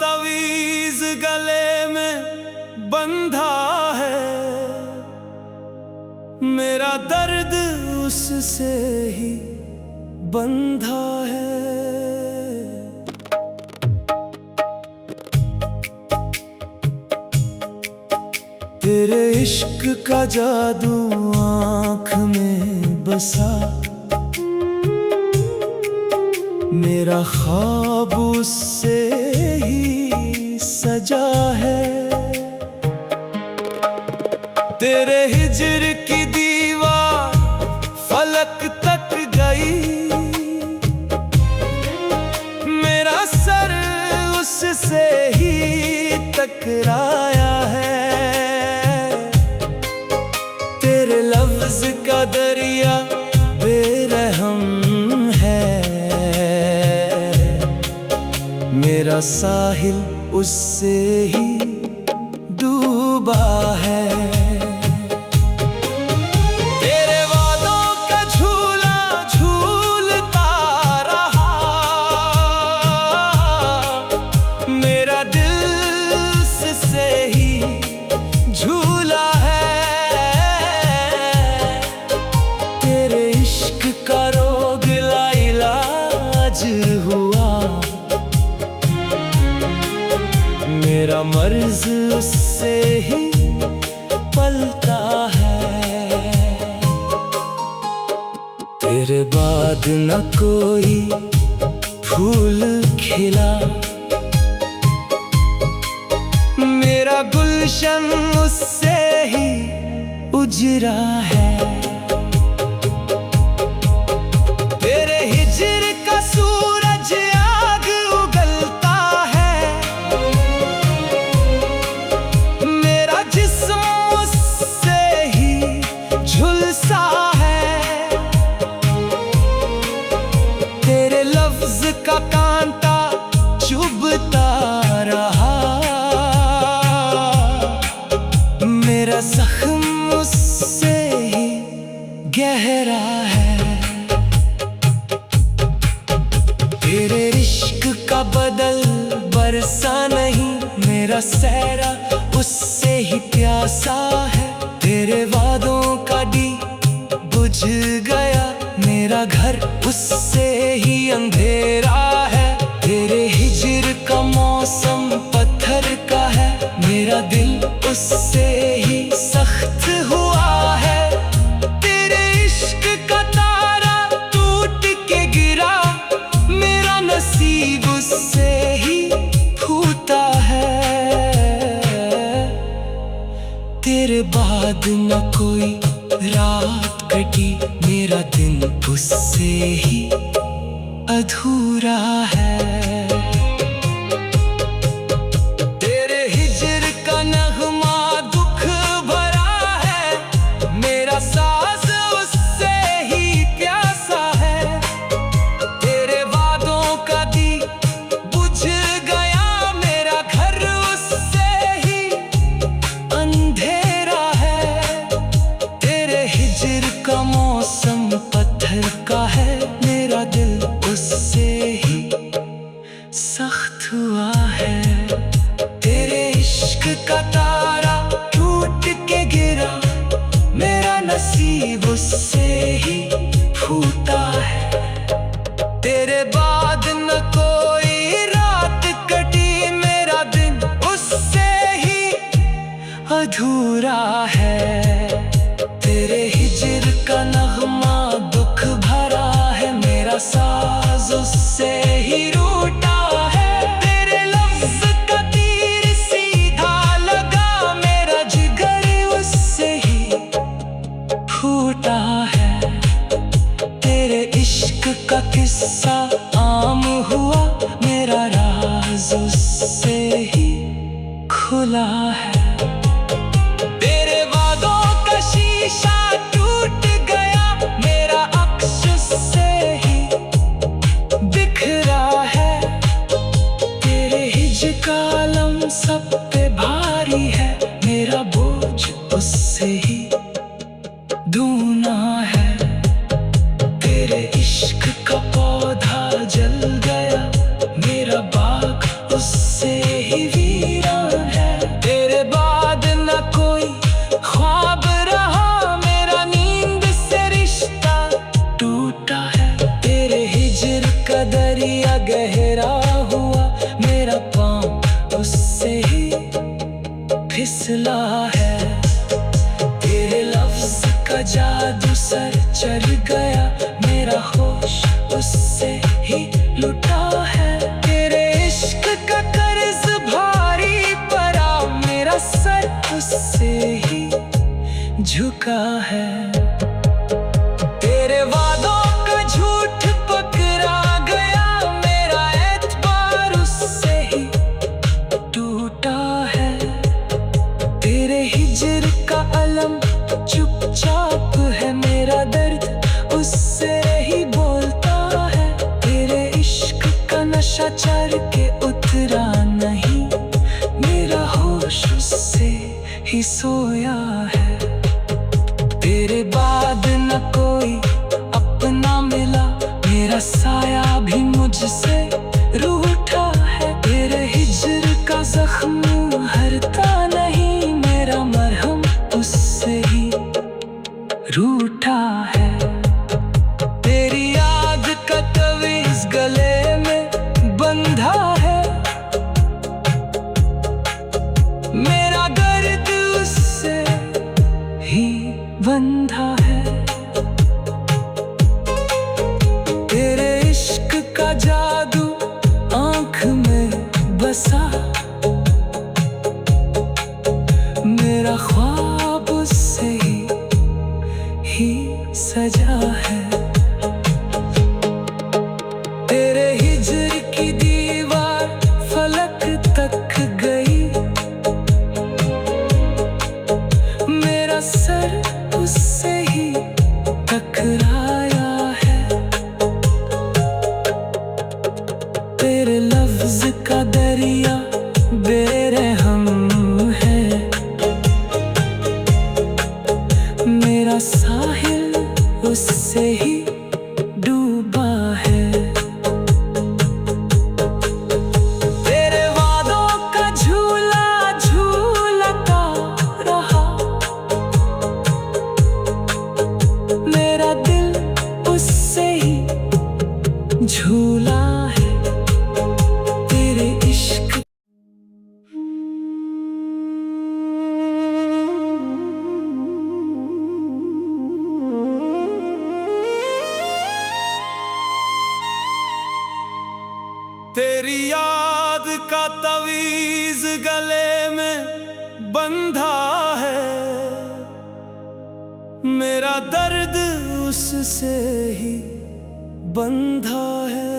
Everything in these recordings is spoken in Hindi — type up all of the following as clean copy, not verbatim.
तवीज गले में बंधा है, मेरा दर्द उससे ही बंधा है। तेरे इश्क का जादू आँख में बसा, मेरा ख्वाब उससे ही सजा है। तेरे हिज्र की दीवार फलक तक गई, मेरा सर उससे ही टकराया है। तेरे लफ्ज का दरिया बेरहम है, मेरा साहिल उससे ही डूबा है। तेरे वादों का झूला झूलता रहा, मेरा दिल से ही झूला है। तेरे इश्क का रोग लाइलाज हुआ, मेरा मर्ज उससे ही पलता है। तेरे बाद न कोई फूल खिला, मेरा गुलशन उससे ही उजरा है। तेरे हिज्र का सूरज आग उगलता है, मेरा जिस्म उससे ही झुलसा है। तेरे लफ्ज का कांटा चुभता रहा, मेरा जख्म उससे ही गहरा है। तेरे इश्क का बदल बरसा नहीं, मेरा सहरा उससे ही प्यासा है। तेरे वादों का दी बुझ गया, मेरा घर उससे ही अंधेरा है। तेरे हिज्र का मौसम पत्थर का है, मेरा दिल उससे ही सख्त हुआ है। तेरे इश्क का तारा टूट के गिरा, मेरा नसीब उससे ही फूटा है। तेरे बाद न कोई रात कटी, मेरा दिन उससे ही अधूरा है। तेरे हिज्र का नगमा दुख भरा है, मेरा साज उससे ही प्यासा है। तेरे वादों का दी बुझ गया, मेरा घर उससे ही अंधेरा है। तेरे हिज्र का मौसम पत्थर का है, मेरा दिल उससे ही सख्त हुआ है। तेरे इश्क का तारा टूट के गिरा, मेरा नसीब उससे ही फूटा है। तेरे बाद न कोई रात कटी, मेरा दिन उससे ही अधूरा है। तेरे हिज्र का नगमा दुख भरा है, मेरा साज उससे ही रूठा है। तेरे लफ्ज का तीर सीधा लगा, मेरा जिगर उससे ही फूटा है। तेरे इश्क का किस्सा आम हुआ, मेरा राज उससे ही खुला है। तेरे वादों का शीशा टूट गया, मेरा अक्स उससे ही बिखरा है। तेरे हिज्र का आलम सब पे भारी है, मेरा बोझ उससे ही दूना है। तेरे इश्क का पौधा जल गया, मेरा बाग उससे ही वीरान है। तेरे बाद न कोई ख्वाब रहा, मेरा नींद से रिश्ता टूटा है। तेरे हिज्र का दरिया गहरा हुआ, मेरा पाँव उससे ही फिसला है। तेरे लफ्ज का जादू सर चढ़ गया, मेरा होश उससे ही लुटा है। तेरे इश्क का कर्ज भारी पड़ा, मेरा सर उससे ही झुका है। तेरे वादों का झूठ पकड़ा गया, मेरा एतबार उससे ही टूटा है। तेरे हिज्र का अलम चुपचाप है, मेरा दर्द उससे ही बोलता है। तेरे इश्क का नशा चढ़ के उतरा नहीं, मेरा होश उससे ही सोया है। तेरे बाद न कोई अपना मिला, मेरा साया भी मुझसे रूठा है। तेरे हिज्र का जख्म हरता नहीं, मेरा मरहम उससे ही रूठा है। तेरी याद का तवीज़ गले में बंधा है, मेरा दर्द उससे ही बंधा है। तेरे इश्क का जादू आँख में बसा, मेरा ख्वाब उससे ही सजा है। तेरे हिज्र की दीवार फलक तक गई, मेरा सर उससे ही टकराया है। तेरे लफ्ज का दरिया बेरहम है, मेरा साहिल उससे ही डूबा है। तेरे वादों का झूला झूलता रहा, मेरा दिल उससे ही झूला है। तेरे इश्क तेरी याद का तवीज़ गले में बंधा है, मेरा दर्द उससे ही बंधा है।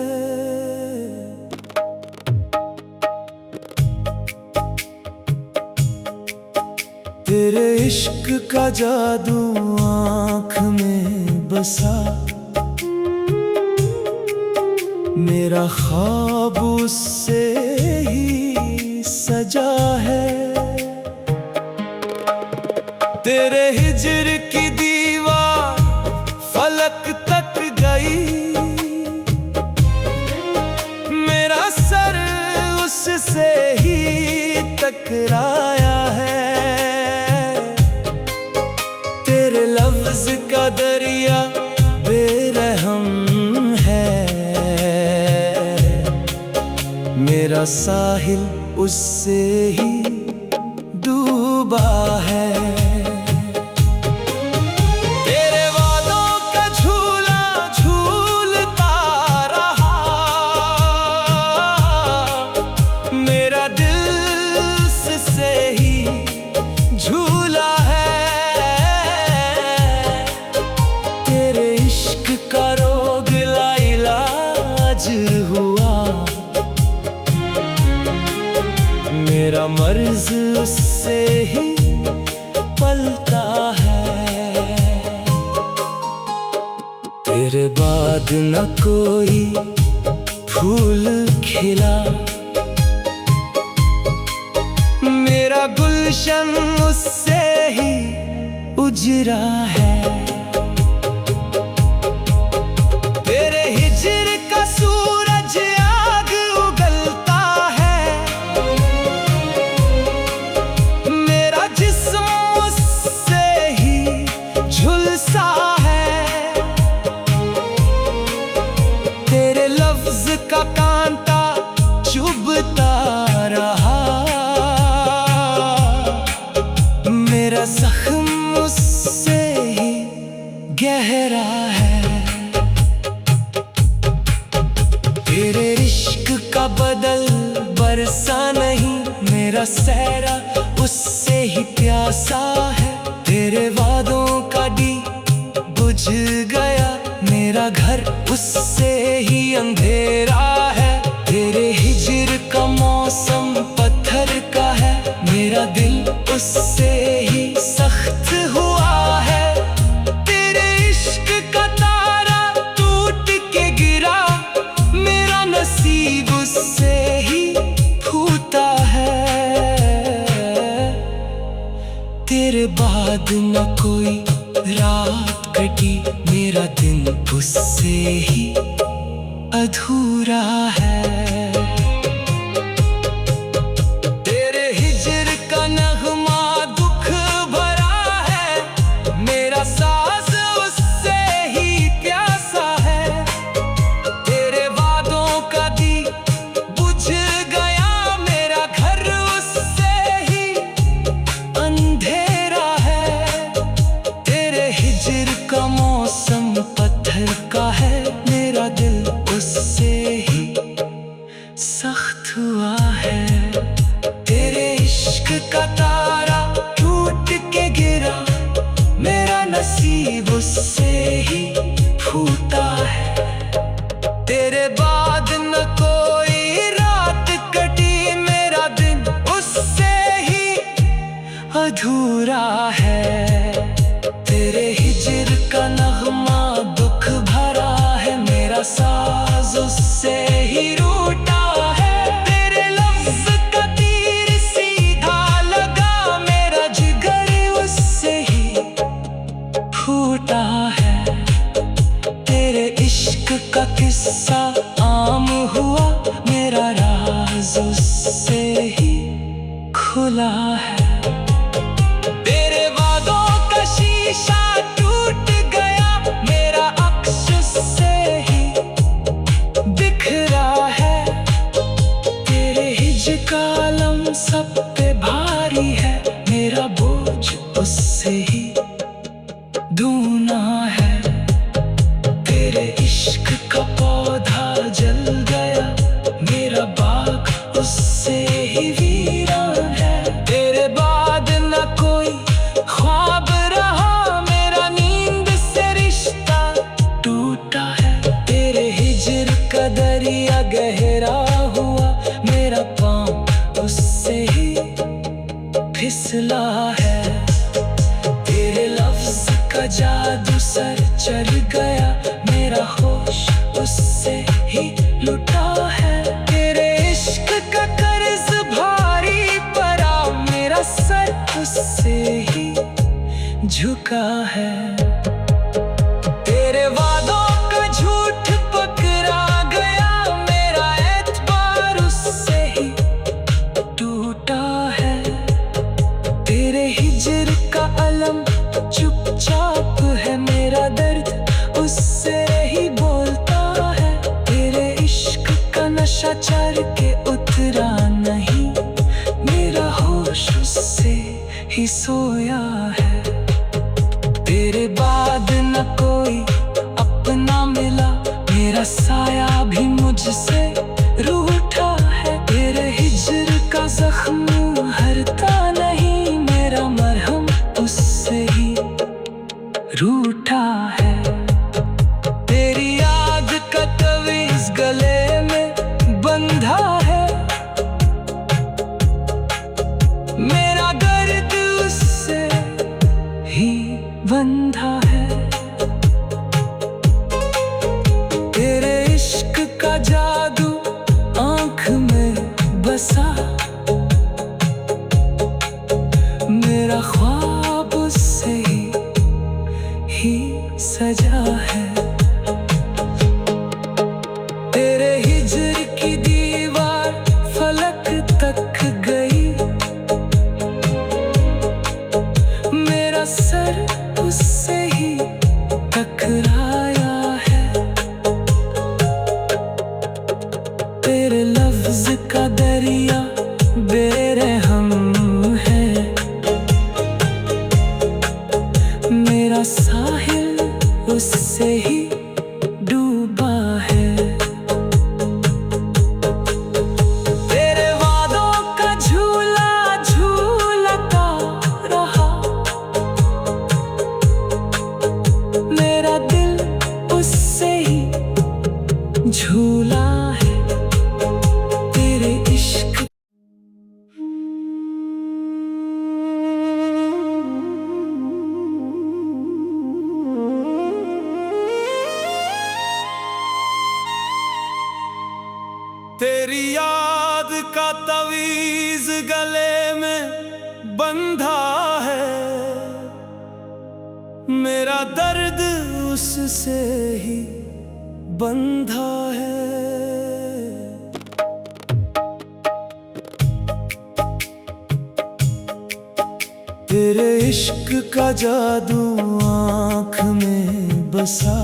तेरे इश्क का जादू आँख में बसा, मेरा ख्वाब उससे ही सजा है। तेरे हिज्र की दीवार फलक तक गई, मेरा सर उससे ही टकराया है। तेरे लफ्ज का दरिया बेरहम है, मेरा साहिल उससे ही डूबा है। तेरे वादों का झूला झूलता रहा, मेरा दिल उससे ही झूला है। तेरे इश्क का रोग लाइलाज हुआ, मेरा मर्ज उससे ही पलता है। तेरे बाद न कोई फूल खिला, मेरा गुलशन उससे ही उजरा है। तेरे हिज्र का सूरज आग उगलता है, मेरा सहरा उससे ही प्यासा है। तेरे वादों का दी बुझ गया, मेरा घर उससे ही अंधेरा है। तेरे हिजर का मौसम पत्थर का है, मेरा दिल उससे ही सख्त हुआ है। तेरे इश्क का तारा टूट के गिरा, मेरा नसीब उससे ही फूटा है। तेरे बाद न कोई रात कटी, मेरा दिन उससे ही अधूरा है। तेरे हिजर का नगमा दुख भरा है, मेरा साज उससे ही प्यासा है। तेरे वादों का दी बुझ गया, मेरा घर उससे ही अंधेरा है। तेरे हिजर का मौसम पत्थर का है, मेरा दिल उससे ही सख्त हुआ है। तेरे इश्क का तारा टूट के गिरा, मेरा नसीब उससे ही फूटा है। तेरे बाद न कोई रात कटी, मेरा दिन उससे ही अधूरा है। तेरे हिजर का नगमा दुख भरा है, मेरा साज उससे ही रूठा है। तेरे लफ्ज़ का तीर सीधा लगा, मेरा जिगर उससे ही फूटा है। तेरे इश्क का किस्सा आम हुआ, मेरा राज उससे ही खुला है। तेरे वादों का शीशा टूट गया, मेरा अक्स उससे ही बिखरा है। तेरे हिज्र का आलम सब पे भारी है, मेरा बोझ उससे ही दूना है। तेरे इश्क का पौधा जल गया, मेरा बाग उससे ही वीरान है। तेरे बाद न कोई ख्वाब रहा, मेरा नींद से रिश्ता टूटा है। तेरे हिजर का दरिया गहरा हुआ, मेरा पाँव उससे ही फिसला है। तेरे लफ्ज़ का जादू सर चढ़ गया, मेरा होश उससे ही लुटा है। तेरे इश्क का कर्ज भारी पड़ा, मेरा सर उससे ही झुका है। तेरे वादों का झूठ पकड़ा गया, मेरा एतबार उससे ही टूटा है। तेरे हिजर का अलम चुपचाप है, मेरा दर्द उससे ही बोलता है। तेरे इश्क का नशा चढ़ के उतरा नहीं, मेरा होश उससे ही सोया है। तेरे बाद न कोई अपना मिला, मेरा साया भी मुझसे रूठा है। तेरे हिजर का जख्म हरता नहीं, मेरा मरहम उससे ही रूठा है। तेरी याद का तवीज़ गले में बंधा है, मेरा दर्द उससे ही बंधा है। तेरे इश्क का जादू आँख में बसा, मेरा ख्वाब उससे ही सजा है। तेरे हिजर की दीवार फलक तक गई, मेरा सर उससे ही गले में बंधा है, मेरा दर्द उससे ही बंधा है। तेरे इश्क का जादू आँख में बसा,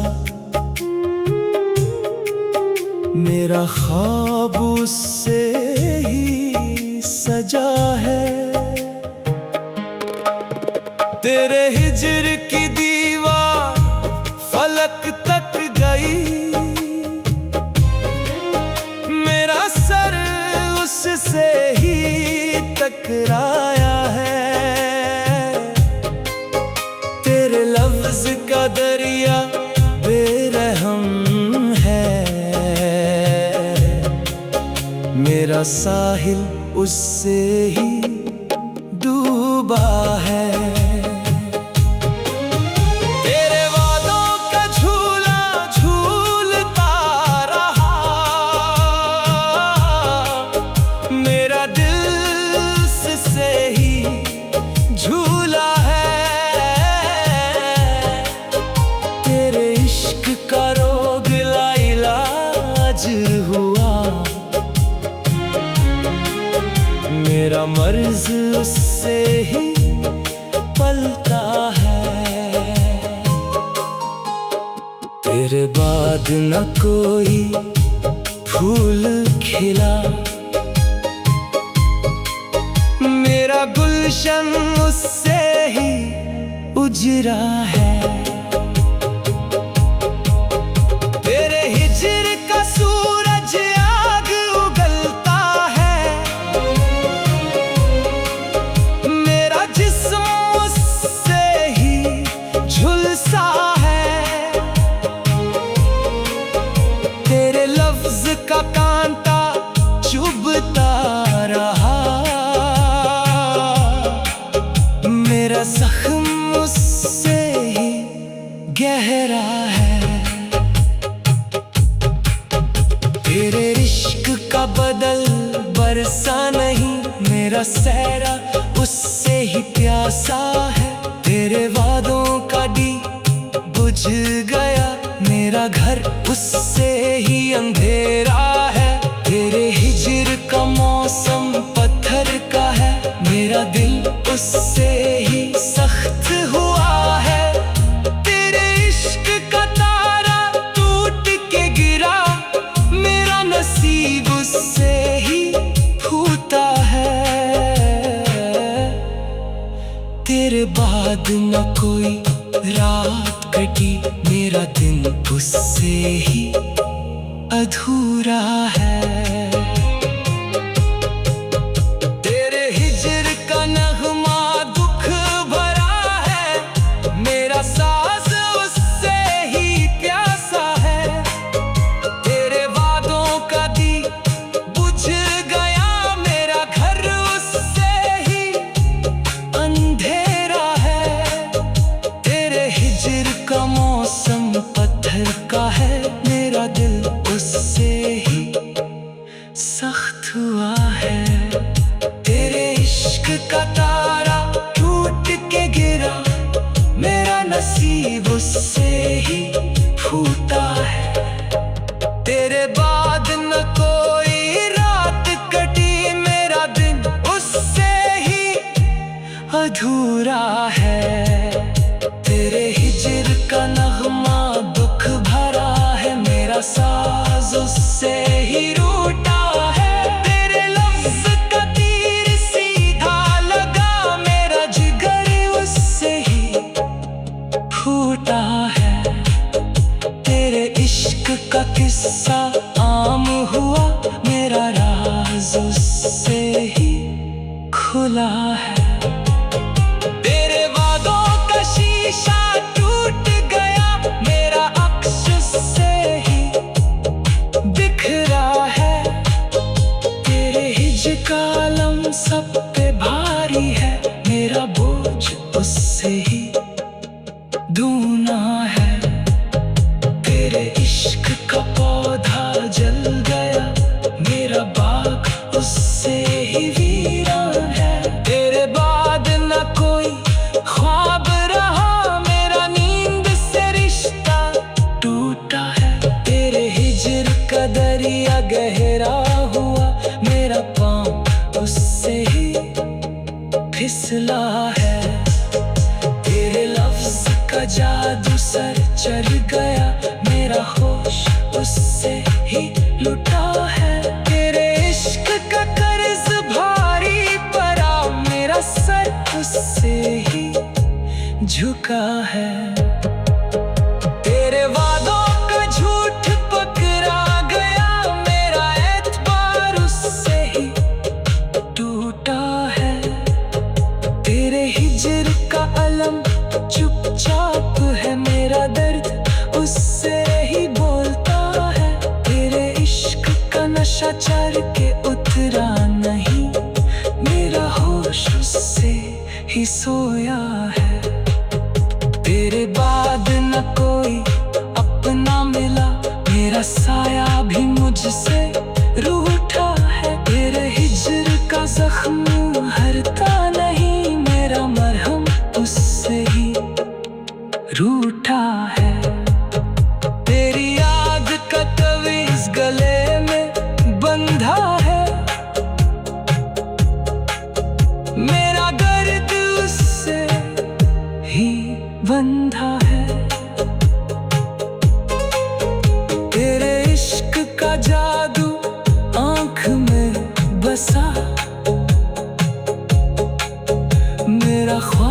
मेरा ख्वाब उससे ही सजा है। तेरे हिज्र की दीवार फलक तक गई, मेरा सर उससे ही टकराया है। तेरे लफ्ज का दरिया बेरहम है, मेरा साहिल उससे ही डूबा है। तेरे वादों का झूला झूलता रहा, मेरा दिल से ही झूला है। तेरे इश्क का रोग लाइलाज हुआ, मेरा मर्ज उससे ही पलता है। तेरे बाद न कोई फूल खिला, मेरा गुलशन उससे ही उजरा है। तेरे हिज्र का सूरज आग उगलता है, मेरा जिस्म उससे ही झुलसा है। तेरे लफ्ज का कांटा चुभता रहा, मेरा जख्म उससे ही गहरा है। तेरे इश्क का बदल बरसा नहीं, मेरा सहरा उससे ही प्यासा है। तेरे वादों का डी बुझ गया, मेरा घर उससे ही अंधेरा है। तेरे हिज्र का मौसम पत्थर का है, मेरा दिल उससे ही सख्त हुआ है। तेरे इश्क का तारा टूट के गिरा, मेरा नसीब उससे ही फूटा है। तेरे बाद न कोई रात कटी, मेरा दिन उससे ही अधूरा है। तेरे हिज्र का नगमा दुख भरा है, मेरा सास उससे ही प्यासा है। तेरे वादों का दी बुझ गया, मेरा घर उससे ही अंधेरा है। तेरे हिज्र का मौसम पत्थर का है, मेरा दिल उससे ही सख्त हुआ है। तेरे इश्क का तारा टूट के गिरा, मेरा नसीब उससे ही फूटा है। तेरे बाद न कोई रात कटी, मेरा दिन उससे ही अधूरा है। तेरे हिज्र का नगमा दुख भरा है, मेरा साज उससे ही रूठा है। तेरे लफ्ज का तीर सीधा लगा, मेरा जिगर उससे ही फूटा है। तेरे इश्क का किस्सा आम हुआ, मेरा राज उससे ही खुला है। तेरे वादों का शीशा टूट गया, मेरा अक्स उससे ही बिखरा है। तेरे हिज्र का आलम सब पे भारी है, मेरा बोझ उससे ही दूना है। तेरे इश्क का पौधा जल गया, मेरा बाग उससे ही वीरान उससे ही फिसला है। तेरे लफ्ज का जादू सर चढ़ गया, मेरा होश उससे ही लुटा है। तेरे इश्क का कर्ज भारी पड़ा, मेरा सर उससे ही झुका है। तेरे वादों का झूठ पकड़ा गया, मेरा एतबार उससे ही टूटा है। तेरे हिजर का अलम चुपचाप है, मेरा दर्द उससे ही बोलता है। तेरे इश्क का नशा चढ़ के उतरा नहीं, मेरा होश उससे ही सोया है। तेरे बाद न कोई अपना मिला, मेरा साया भी मुझसे रूठा है। तेरे हिजर का जख्म हरता नहीं, मेरा मरहम उससे ही रूठा है। तेरी याद का तवीज़ गले में बंधा है, मेरा दर्द उससे ही बंधा है। तेरे इश्क का जादू आँख में बसा, मेरा ख्वाब